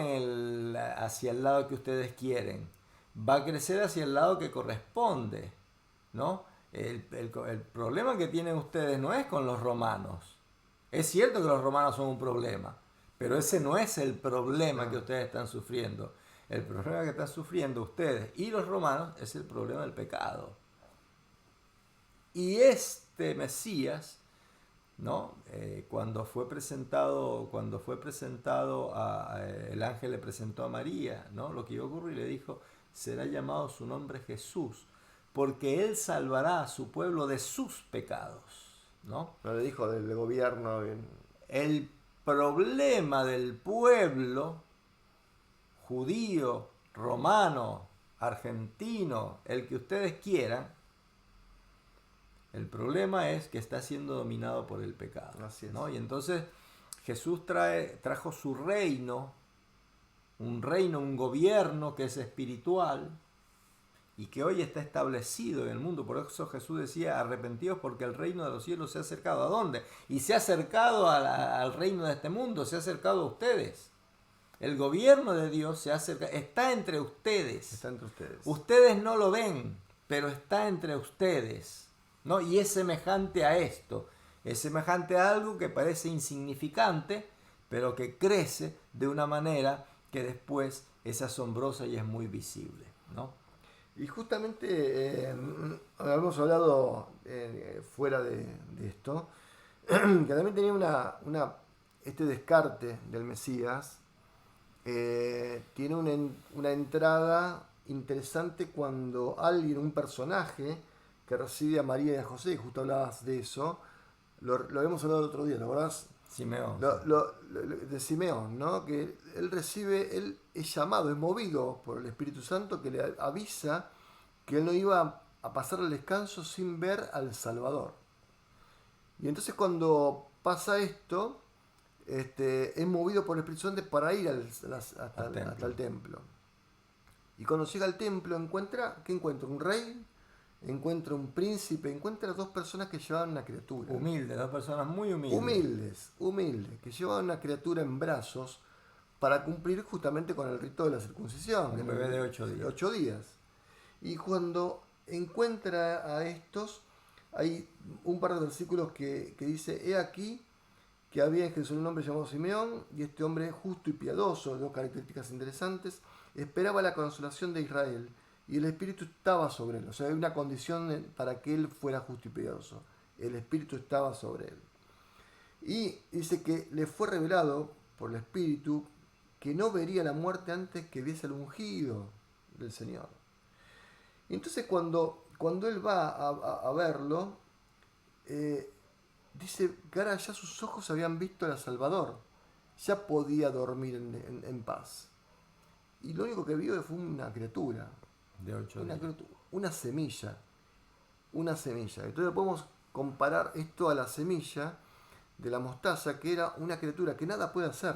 hacia el lado que ustedes quieren. Va a crecer hacia el lado que corresponde, ¿no? El problema que tienen ustedes no es con los romanos. Es cierto que los romanos son un problema, pero ese no es el problema que ustedes están sufriendo. El problema que están sufriendo ustedes y los romanos es el problema del pecado. Y este Mesías, ¿no? Cuando fue presentado, el ángel le presentó a María, ¿no? Lo que iba a ocurrir, le dijo, será llamado su nombre Jesús, porque él salvará a su pueblo de sus pecados, ¿no? No le dijo del gobierno. El problema del pueblo judío, romano, argentino, el que ustedes quieran, el problema es que está siendo dominado por el pecado. Así es. ¿No? Y entonces Jesús trajo su reino, un gobierno que es espiritual y que hoy está establecido en el mundo. Por eso Jesús decía, arrepentidos porque el reino de los cielos se ha acercado. ¿A dónde? Y se ha acercado al reino de este mundo, se ha acercado a ustedes. El gobierno de Dios se acerca, está entre ustedes. Está entre ustedes. Ustedes no lo ven, pero está entre ustedes, ¿no? Y es semejante a esto, es semejante a algo que parece insignificante, pero que crece de una manera que después es asombrosa y es muy visible, ¿no? Y justamente habíamos hablado fuera de esto, que también tenía este descarte del Mesías, tiene una entrada interesante cuando un personaje que recibe a María y a José, justo hablabas de eso, lo habíamos hablado el otro día, ¿te acordás? Simeón. De Simeón, ¿no? Que él es llamado, es movido por el Espíritu Santo que le avisa que él no iba a pasar el descanso sin ver al Salvador. Y entonces cuando pasa esto, es movido por el Espíritu Santo para ir hasta el templo. Y cuando llega al templo ¿qué encuentra? Un rey, encuentra un príncipe, encuentra dos personas que llevaban una criatura. Humildes, dos personas muy humildes. Humildes, que llevaban una criatura en brazos para cumplir justamente con el rito de la circuncisión. Un bebé de 8 días. 8 días. Y cuando encuentra a estos, hay un par de versículos que dice, he aquí que había en Jesús un hombre llamado Simeón, y este hombre justo y piadoso, dos características interesantes, esperaba la consolación de Israel, y el Espíritu estaba sobre él. O sea, hay una condición para que él fuera justo y piadoso. El Espíritu estaba sobre él. Y dice que le fue revelado por el Espíritu que no vería la muerte antes que viese el ungido del Señor. Y entonces cuando él va a verlo, dice que ahora ya sus ojos habían visto al Salvador. Ya podía dormir en paz. Y lo único que vio fue una criatura. De 8 días. Una semilla. Entonces podemos comparar esto a la semilla de la mostaza, que era una criatura que nada puede hacer.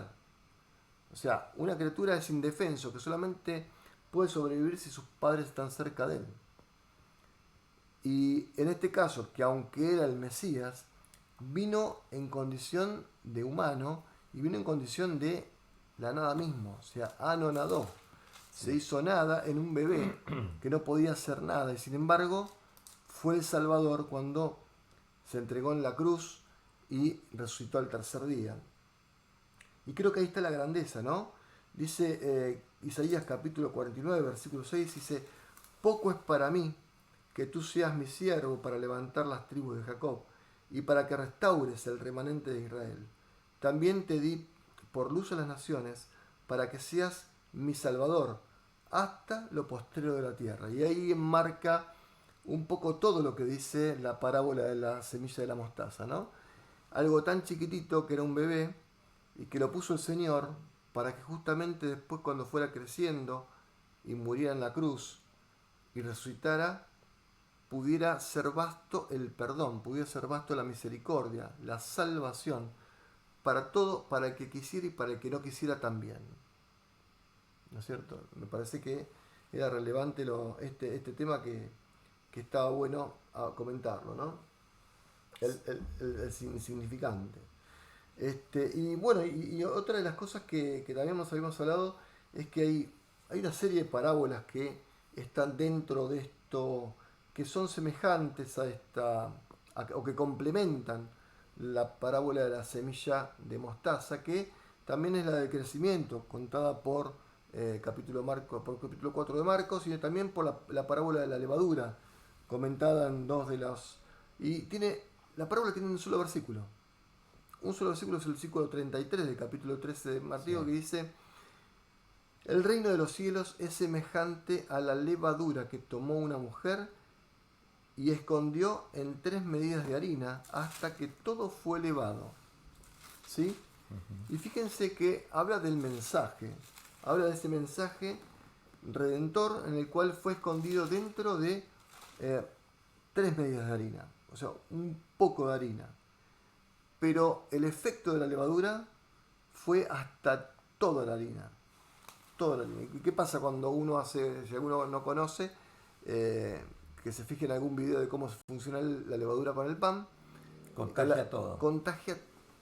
O sea, una criatura es indefenso, que solamente puede sobrevivir si sus padres están cerca de él. Y en este caso, que aunque era el Mesías, vino en condición de humano y vino en condición de la nada mismo, o sea, anonadó. Se hizo nada en un bebé que no podía hacer nada y sin embargo fue el Salvador cuando se entregó en la cruz y resucitó al tercer día. Y creo que ahí está la grandeza, ¿no? Dice Isaías capítulo 49, versículo 6, dice, poco es para mí que tú seas mi siervo para levantar las tribus de Jacob y para que restaures el remanente de Israel. También te di por luz a las naciones para que seas mi salvador hasta lo postrero de la tierra. Y ahí enmarca un poco todo lo que dice la parábola de la semilla de la mostaza, ¿no? Algo tan chiquitito que era un bebé y que lo puso el Señor para que justamente después cuando fuera creciendo y muriera en la cruz y resucitara, pudiera ser vasto el perdón, pudiera ser vasto la misericordia, la salvación para todo, para el que quisiera y para el que no quisiera también. ¿No es cierto? Me parece que era relevante este tema que estaba bueno a comentarlo, ¿no? El significante. Y bueno, y otra de las cosas que también nos habíamos hablado es que hay una serie de parábolas que están dentro de esto, que son semejantes o que complementan la parábola de la semilla de mostaza, que también es la del crecimiento, contada por capítulo 4 de Marcos, y también por la parábola de la levadura, comentada en dos de los... La parábola tiene un solo versículo. Un solo versículo es el versículo 33 del capítulo 13 de Mateo, que dice: el reino de los cielos es semejante a la levadura que tomó una mujer y escondió en 3 medidas de harina hasta que todo fue levado. ¿Sí? Uh-huh. Y fíjense que habla del mensaje, habla de ese mensaje redentor en el cual fue escondido dentro de 3 medidas de harina, o sea, un poco de harina. Pero el efecto de la levadura fue hasta toda la harina. Toda la harina. ¿Y qué pasa cuando uno hace, si alguno no conoce, que se fije en algún video de cómo funciona la levadura con el pan? Contagia todo. Contagia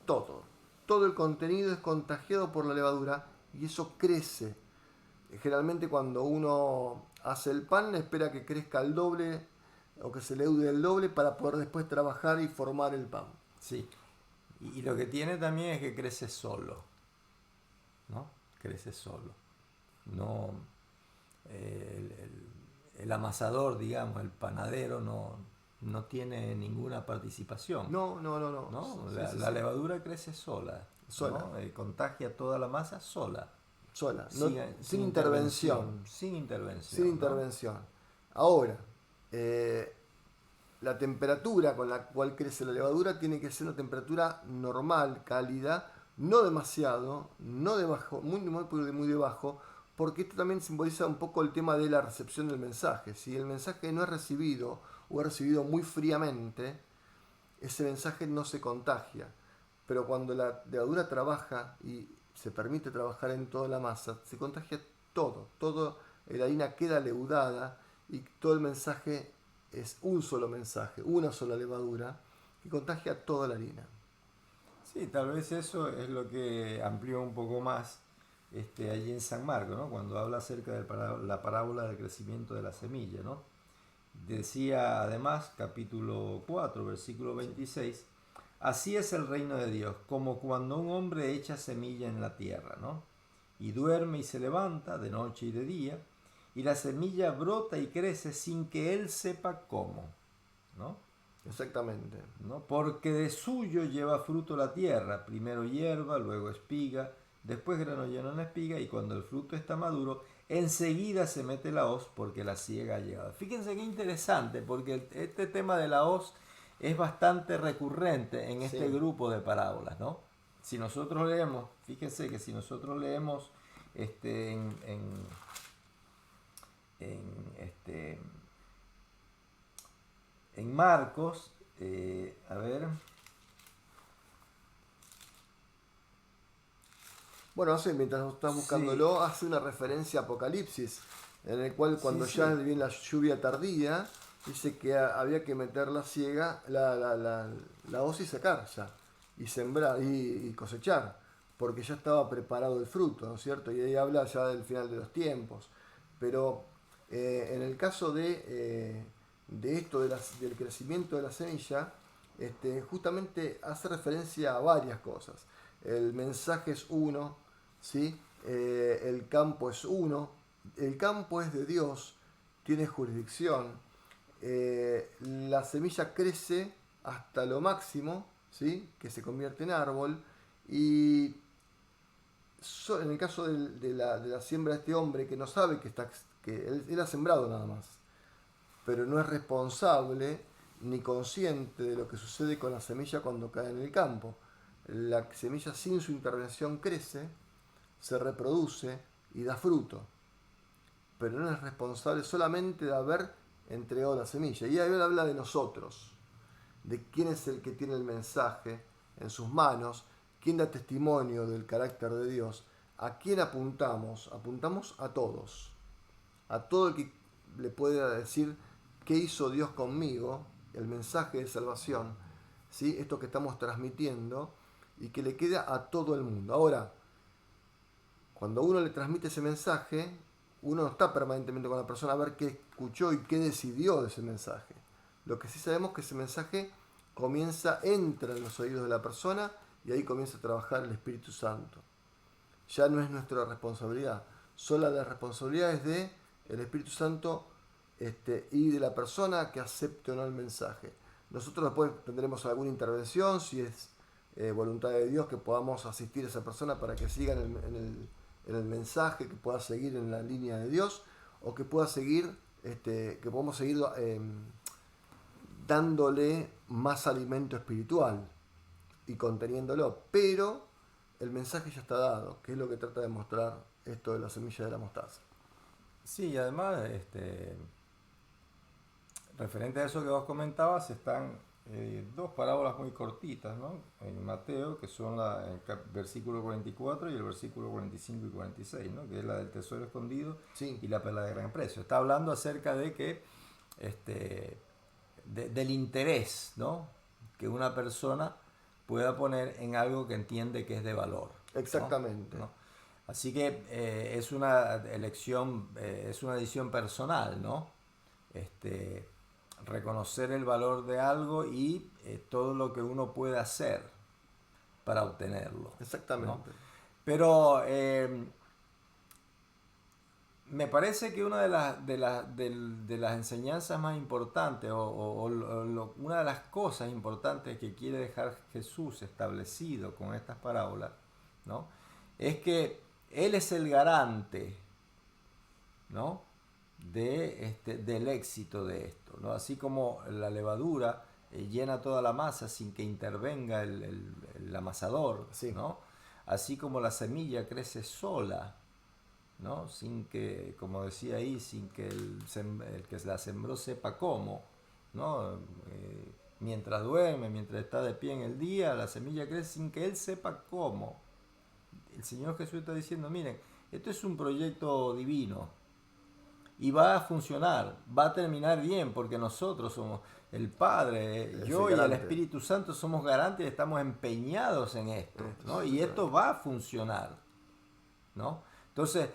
todo. Todo el contenido es contagiado por la levadura y eso crece. Generalmente cuando uno hace el pan espera que crezca el doble o que se leude el doble para poder después trabajar y formar el pan. Sí. Y lo que tiene también es que crece solo, ¿no? Crece solo. No, el amasador, digamos, el panadero no tiene ninguna participación. No. La levadura crece sola. ¿No? Contagia toda la masa sola. Sola, sin intervención. Sin intervención. Ahora, la temperatura con la cual crece la levadura tiene que ser una temperatura normal, cálida, no demasiado, no de bajo, muy debajo, porque esto también simboliza un poco el tema de la recepción del mensaje. Si el mensaje no es recibido o es recibido muy fríamente, ese mensaje no se contagia. Pero cuando la levadura trabaja y se permite trabajar en toda la masa, se contagia todo, la harina queda leudada y todo el mensaje es un solo mensaje, una sola levadura que contagia toda la harina. Sí, tal vez eso es lo que amplió un poco más allí en San Marcos, ¿no? Cuando habla acerca de la parábola del crecimiento de la semilla, ¿no? Decía además, capítulo 4, versículo 26, así es el reino de Dios, como cuando un hombre echa semilla en la tierra, ¿no? Y duerme y se levanta de noche y de día, y la semilla brota y crece sin que él sepa cómo, ¿no? Exactamente. ¿No? Porque de suyo lleva fruto la tierra, primero hierba, luego espiga, después grano lleno en espiga, y cuando el fruto está maduro, enseguida se mete la hoz porque la siega ha llegado. Fíjense qué interesante, porque este tema de la hoz es bastante recurrente en este grupo de parábolas, ¿no? Si nosotros leemos, fíjense que si nosotros leemos en Marcos, a ver. Bueno, mientras estás buscándolo, hace una referencia a Apocalipsis, en el cual cuando ya viene la lluvia tardía, dice que había que meter la siega, la hoz y sacar ya, y sembrar y cosechar, porque ya estaba preparado el fruto, ¿no es cierto? Y ahí habla ya del final de los tiempos. Pero en el caso de esto, del crecimiento de la semilla, justamente hace referencia a varias cosas. El mensaje es uno, ¿sí? El campo es uno, el campo es de Dios, tiene jurisdicción, la semilla crece hasta lo máximo, ¿sí? Que se convierte en árbol, y en el caso de la siembra de este hombre que no sabe que él ha sembrado nada más, pero no es responsable ni consciente de lo que sucede con la semilla cuando cae en el campo. La semilla sin su intervención crece, se reproduce y da fruto, pero no es responsable solamente de haber entregado la semilla. Y ahí él habla de nosotros, de quién es el que tiene el mensaje en sus manos, quién da testimonio del carácter de Dios, a quién apuntamos. Apuntamos a todos, a todo el que le pueda decir qué hizo Dios conmigo, el mensaje de salvación, ¿sí? Esto que estamos transmitiendo y que le queda a todo el mundo. Ahora, cuando uno le transmite ese mensaje, uno no está permanentemente con la persona a ver qué escuchó y qué decidió de ese mensaje. Lo que sí sabemos es que ese mensaje entra en los oídos de la persona y ahí comienza a trabajar el Espíritu Santo. Ya no es nuestra responsabilidad, solo la responsabilidad es de el Espíritu Santo y de la persona que acepte o no el mensaje. Nosotros después tendremos alguna intervención, si es voluntad de Dios, que podamos asistir a esa persona para que siga en el mensaje, que pueda seguir en la línea de Dios, o que pueda seguir, que podamos seguir dándole más alimento espiritual y conteniéndolo, pero el mensaje ya está dado, que es lo que trata de mostrar esto de la semilla de la mostaza. Sí, y además, referente a eso que vos comentabas, están dos parábolas muy cortitas, ¿no? En Mateo, que son el versículo 44 y el versículo 45 y 46, ¿no? Que es la del tesoro escondido Sí, y la perla de gran precio. Está hablando acerca de que del interés, ¿no? Que una persona pueda poner en algo que entiende que es de valor, ¿no? exactamente. ¿No? Así que es una elección, es una decisión personal, ¿no? Reconocer el valor de algo y todo lo que uno puede hacer para obtenerlo, ¿no? Exactamente. Pero me parece que una de las enseñanzas más importantes una de las cosas importantes que quiere dejar Jesús establecido con estas parábolas, ¿no? Es que Él es el garante, ¿no? Del éxito de esto, ¿no? Así como la levadura llena toda la masa sin que intervenga el amasador, Sí, ¿no? Así como la semilla crece sola, ¿no? Sin que, como decía ahí, sin que el que la sembró sepa cómo, ¿no? Mientras duerme, mientras está de pie en el día, la semilla crece sin que él sepa cómo. El Señor Jesús está diciendo, miren, esto es un proyecto divino y va a funcionar, va a terminar bien, porque nosotros somos el Padre, es el yo y el garante. Espíritu Santo somos garantes, estamos empeñados en esto, ¿no? Y esto va a funcionar, ¿no? Entonces,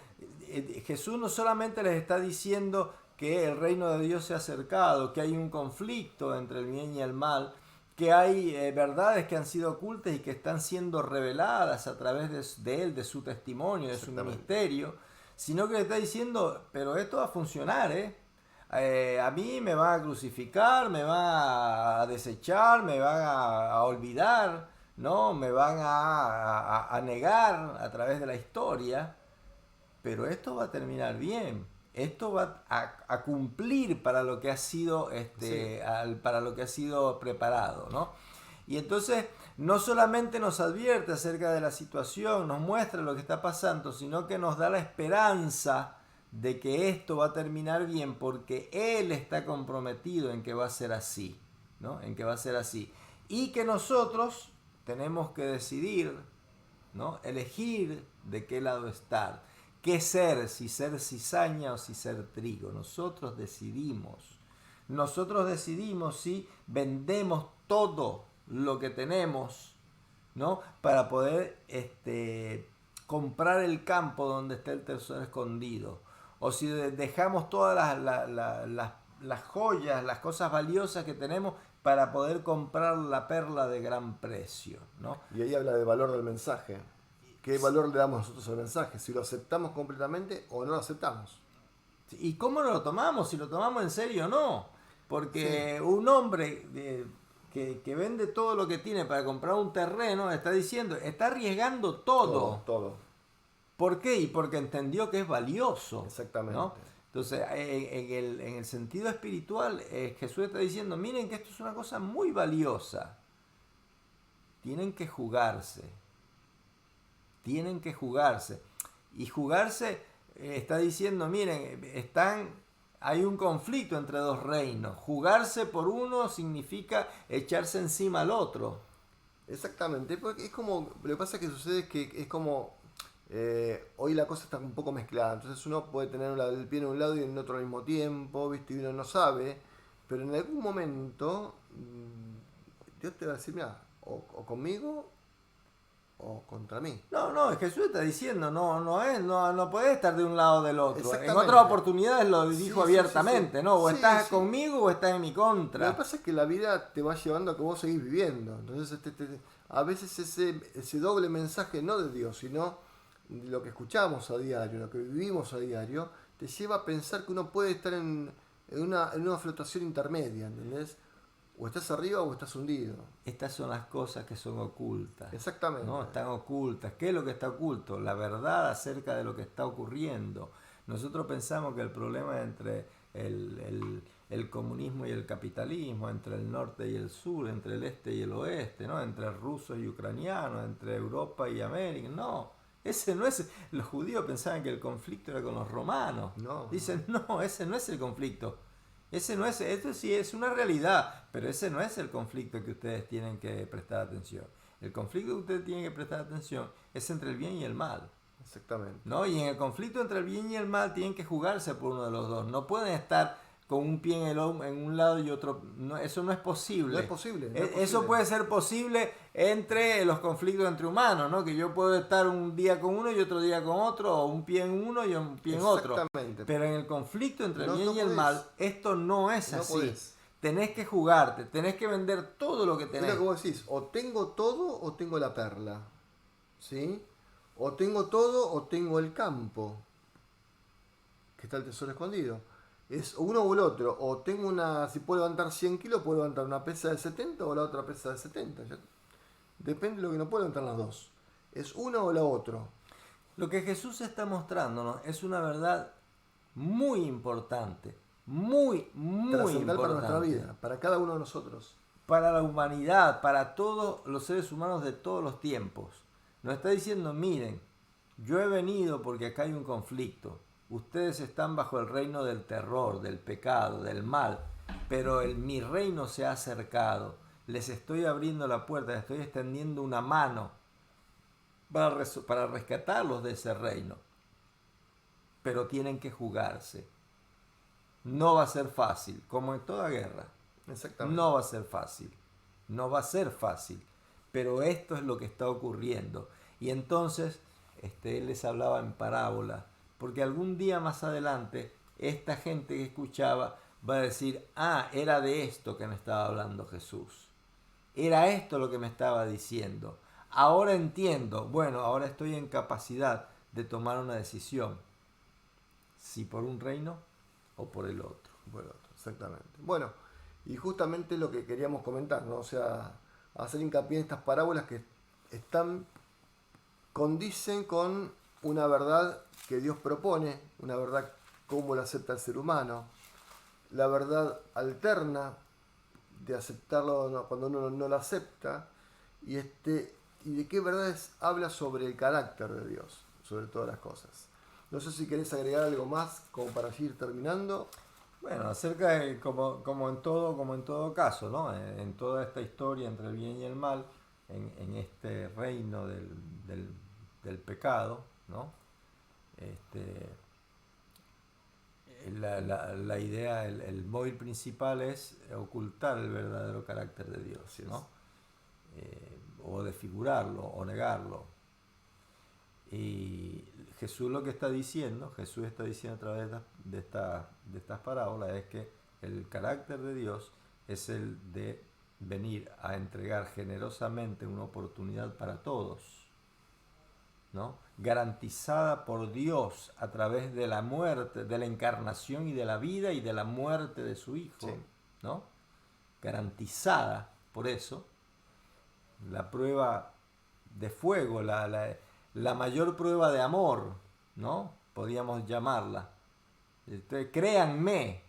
Jesús no solamente les está diciendo que el reino de Dios se ha acercado, que hay un conflicto entre el bien y el mal, que hay verdades que han sido ocultas y que están siendo reveladas a través de él, de su testimonio, de su Exactamente. ministerio, sino que le está diciendo, pero esto va a funcionar, ¿eh? A mí me van a crucificar, me van a desechar, me van a olvidar, ¿no? Me van a negar a través de la historia, pero esto va a terminar bien. Esto va a cumplir para lo que ha sido Sí, para lo que ha sido preparado, ¿no? Y entonces no solamente nos advierte acerca de la situación, nos muestra lo que está pasando, sino que nos da la esperanza de que esto va a terminar bien porque Él está comprometido en que va a ser así, ¿no? En que va a ser así. Y que nosotros tenemos que decidir, ¿no? Elegir de qué lado estar. ¿Qué ser? Si ser cizaña o si ser trigo. Nosotros decidimos. nosotros decidimos si vendemos todo lo que tenemos, ¿no? Para poder comprar el campo donde está el tesoro escondido. O si dejamos todas las joyas, las cosas valiosas que tenemos para poder comprar la perla de gran precio, ¿no? Y ahí habla del valor del mensaje. ¿Qué valor le damos nosotros al mensaje? Si lo aceptamos completamente o no lo aceptamos. ¿Y cómo lo tomamos? Si lo tomamos en serio o no. Porque Sí. un hombre que vende todo lo que tiene para comprar un terreno está diciendo, está arriesgando todo. Todo. ¿Por qué? Y porque entendió que es valioso, Exactamente. ¿no? Entonces, en el sentido espiritual, Jesús está diciendo, miren que esto es una cosa muy valiosa. Tienen que jugarse. Tienen que jugarse. Y jugarse, está diciendo, miren, hay un conflicto entre dos reinos. Jugarse por uno significa echarse encima al otro. Exactamente, porque es como, lo que pasa que sucede es que es como, hoy la cosa está un poco mezclada, entonces uno puede tener el pie en un lado y en otro al mismo tiempo, ¿viste? Y uno no sabe, pero en algún momento Dios te va a decir, mira, o conmigo o contra mí. No, Jesús está diciendo, no puedes estar de un lado o del otro. En Exactamente. otras oportunidades lo dijo Sí, abiertamente, sí. ¿no? O Sí, estás sí. conmigo o estás en mi Lo que contra. pasa es que la vida te va llevando a que vos seguís viviendo. Entonces, a veces ese doble mensaje, no de Dios, sino lo que escuchamos a diario, lo que vivimos a diario, te lleva a pensar que uno puede estar en una flotación intermedia, ¿entendés? O estás arriba o estás hundido. Estas son las cosas que son ocultas, Exactamente. ¿no? Están ocultas. ¿Qué es lo que está oculto? La verdad acerca de lo que está ocurriendo. Nosotros pensamos que el problema entre el comunismo y el capitalismo, entre el norte y el sur, entre el este y el oeste, ¿no? Entre rusos y ucranianos, entre Europa y América. No, ese no es. Los judíos pensaban que el conflicto era con los romanos. No. Dicen, no, ese no es el conflicto. Ese no es, esto sí es una realidad, pero ese no es el conflicto que ustedes tienen que prestar atención. El conflicto que ustedes tienen que prestar atención es entre el bien y el mal, Exactamente. ¿no? Y en el conflicto entre el bien y el mal tienen que jugarse por uno de los dos. No pueden estar con un pie en un lado y otro. No, eso no es posible. No es posible. Eso puede ser posible entre los conflictos entre humanos, ¿no? Que yo puedo estar un día con uno y otro día con otro, o un pie en uno y un pie en otro. Exactamente. Pero en el conflicto entre el No, bien no y el podés. mal, esto no es No así. podés. Tenés que jugarte, tenés que vender todo lo que Es tenés. lo que vos decís, o tengo todo o tengo la perla. ¿Sí? O tengo todo o tengo el campo, que está el tesoro escondido. Es uno o el otro. O tengo si puedo levantar 100 kilos, puedo levantar una pesa de 70 o la otra pesa de 70. Depende de lo que no puedo levantar las dos. Es uno o la otro. Lo que Jesús está mostrándonos es una verdad muy importante, muy Trascendental para nuestra importante. vida, para cada uno de nosotros. Para la humanidad, para todos los seres humanos de todos los tiempos. Nos está diciendo, miren, yo he venido porque acá hay un conflicto. Ustedes están bajo el reino del terror, del pecado, del mal, pero mi reino se ha acercado. Les estoy abriendo la puerta, les estoy extendiendo una mano para rescatarlos de ese reino. Pero tienen que jugarse. No va a ser fácil, como en toda guerra. Exactamente. No va a ser fácil. No va a ser fácil. Pero esto es lo que está ocurriendo. Y entonces, él les hablaba en parábola. Porque algún día más adelante, esta gente que escuchaba va a decir, era de esto que me estaba hablando Jesús. Era esto lo que me estaba diciendo. Ahora entiendo. Bueno, ahora estoy en capacidad de tomar una decisión. Si por un reino o por el otro. Bueno, exactamente. Bueno, y justamente lo que queríamos comentar, ¿no? O sea, hacer hincapié en estas parábolas que condicen con una verdad que Dios propone, una verdad como la acepta el ser humano, la verdad alterna de aceptarlo cuando uno no la acepta, y de qué verdades habla sobre el carácter de Dios, sobre todas las cosas. No sé si querés agregar algo más como para ir terminando. Bueno, acerca de, como en todo caso, ¿no? En toda esta historia entre el bien y el mal, en este reino del pecado, ¿no? la idea, el móvil principal es ocultar el verdadero carácter de Dios, ¿no? O desfigurarlo o negarlo. Y Jesús lo que está diciendo, Jesús está diciendo a través de estas parábolas, es que el carácter de Dios es el de venir a entregar generosamente una oportunidad para todos, ¿no? Garantizada por Dios a través de la muerte, de la encarnación y de la vida y de la muerte de su Hijo, Sí. ¿no? Garantizada por eso, la prueba de fuego, la mayor prueba de amor, ¿no? Podríamos llamarla. Entonces, créanme,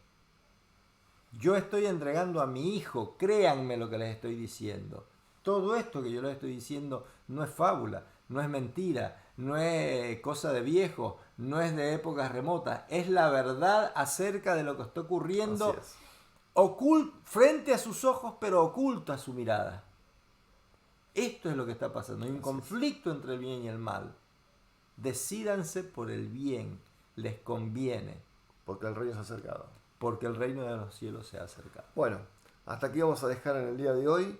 yo estoy entregando a mi Hijo, créanme lo que les estoy diciendo. Todo esto que yo les estoy diciendo no es fábula, no es mentira, no es cosa de viejo, no es de épocas remotas, es la verdad acerca de lo que está ocurriendo frente a sus ojos, pero oculto a su mirada. Esto es lo que está pasando, hay un conflicto entre el bien y el mal. Decídanse por el bien, les conviene. Porque el reino se ha acercado. Porque el reino de los cielos se ha acercado. Bueno, hasta aquí vamos a dejar en el día de hoy.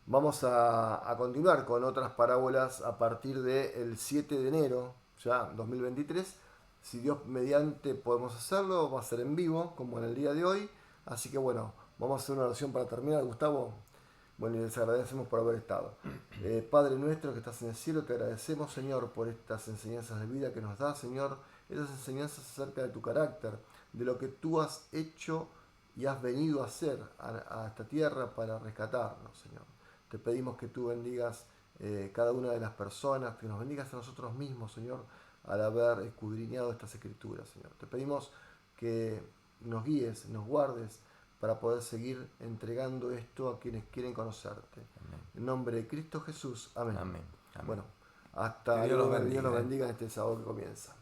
Vamos a continuar con otras parábolas a partir del 7 de enero, ya 2023. Si Dios mediante podemos hacerlo, va a ser en vivo, como en el día de hoy. Así que bueno, vamos a hacer una oración para terminar, Gustavo. Bueno, y les agradecemos por haber estado. Padre nuestro que estás en el cielo, te agradecemos, Señor, por estas enseñanzas de vida que nos das, Señor. Estas enseñanzas acerca de tu carácter, de lo que tú has hecho y has venido a hacer a esta tierra para rescatarnos, Señor. Te pedimos que tú bendigas cada una de las personas, que nos bendigas a nosotros mismos, Señor, al haber escudriñado estas escrituras, Señor. Te pedimos que nos guíes, nos guardes, para poder seguir entregando esto a quienes quieren conocerte. Amén. En nombre de Cristo Jesús. Amén. Amén. Amén. Bueno, hasta que Dios luego. los bendiga. Dios los bendiga en este sábado que comienza.